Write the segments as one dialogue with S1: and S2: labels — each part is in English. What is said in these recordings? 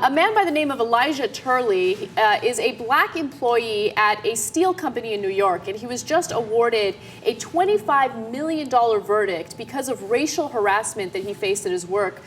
S1: A man by the name of Elijah Turley is a black employee at a steel company in New York, and he was just awarded a $25 million verdict because of racial harassment that he faced at his work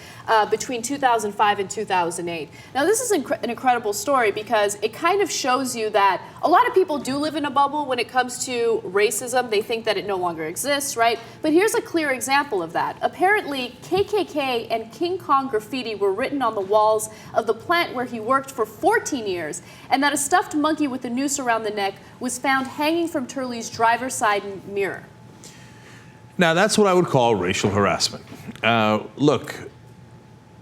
S1: between 2005 and 2008. Now, this is an incredible story because it kind of shows you that a lot of people do live in a bubble when it comes to racism. They think that it no longer exists, right? But here's a clear example of that. Apparently, KKK and King Kong graffiti were written on the walls of the plant where he worked for 14 years, and that a stuffed monkey with a noose around the neck was found hanging from Turley's driver's side mirror.
S2: Now, that's what I would call racial harassment. Look,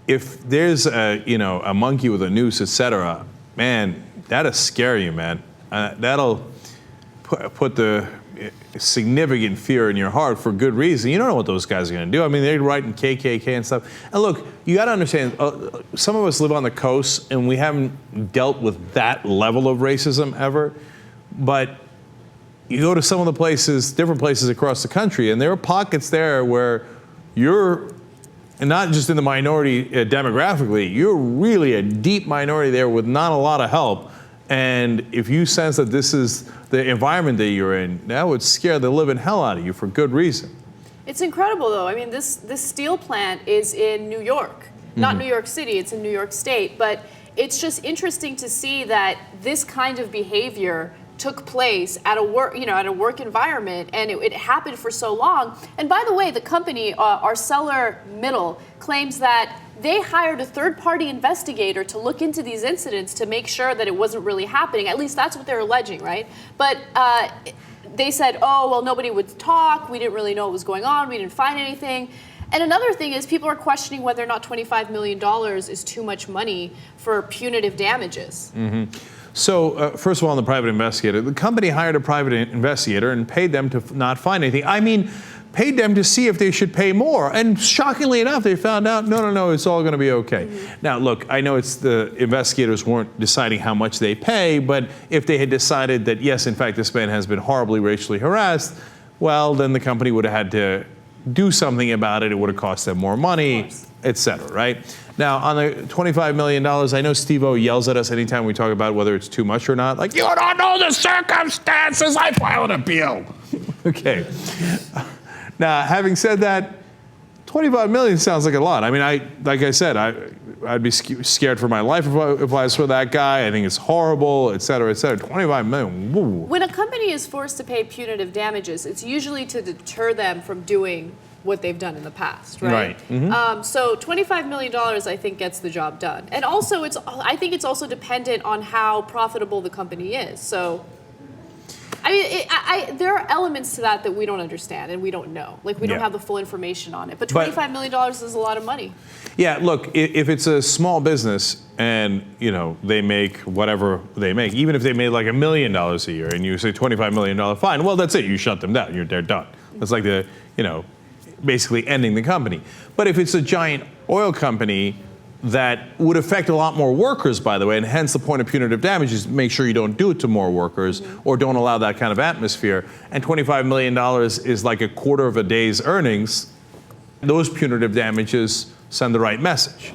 S2: if there's a monkey with a noose, etc., man, that'll scare you, man. That'll put the significant fear in your heart for good reason. You don't know what those guys are going to do. I mean, they're writing KKK and stuff. And look, you got to understand, some of us live on the coast and we haven't dealt with that level of racism ever. But you go to some of the places, different places across the country, and there are pockets there where you're not just in the minority demographically, you're really a deep minority there with not a lot of help. And if you sense that this is the environment that you're in, that would scare the living hell out of you for good reason.
S1: It's incredible, though. I mean, this steel plant is in New York, not New York City. It's in New York State. But it's just interesting to see that this kind of behavior took place at a work environment, and it happened for so long. And by the way, the company ArcelorMittal claims that they hired a third-party investigator to look into these incidents to make sure that it wasn't really happening. At least that's what they're alleging, right? But they said, oh, well, nobody would talk. We didn't really know what was going on. We didn't find anything. And another thing is people are questioning whether or not $25 million is too much money for punitive damages.
S2: So, first of all, on the private investigator, the company hired a private investigator and paid them to not find anything. I mean, paid them to see if they should pay more. And shockingly enough, they found out, no, it's all going to be okay. Now, look, I know it's the investigators weren't deciding how much they pay, but if they had decided that, yes, in fact, this man has been horribly racially harassed, well, then the company would have had to do something about it. It would have cost them more money, et cetera, right? Now, on the $25 million, I know Steve-O yells at us anytime we talk about whether it's too much or not. Like, you don't know the circumstances, I file an appeal. Okay. Now, having said that, $25 million sounds like a lot. I mean, like I said, I'd be scared for my life if I was for that guy. I think it's horrible, et cetera, et cetera. $25 million, woo.
S1: When a company is forced to pay punitive damages, it's usually to deter them from doing what they've done in the past, right? So $25 million, I think, gets the job done. And also, I think it's also dependent on how profitable the company is. So, I mean, there are elements to that we don't understand and we don't know. Like, we don't have the full information on it. But $25 million is a lot of money. Yeah,
S2: look, if it's a small business and, they make whatever they make, even if they made like $1 million a year and you say $25 million fine, well, that's it. You shut them down. They're done. That's like basically ending the company. But if it's a giant oil company that would affect a lot more workers, by the way, and hence the point of punitive damages, make sure you don't do it to more workers or don't allow that kind of atmosphere, and $25 million is like a quarter of a day's earnings, those punitive damages send the right message.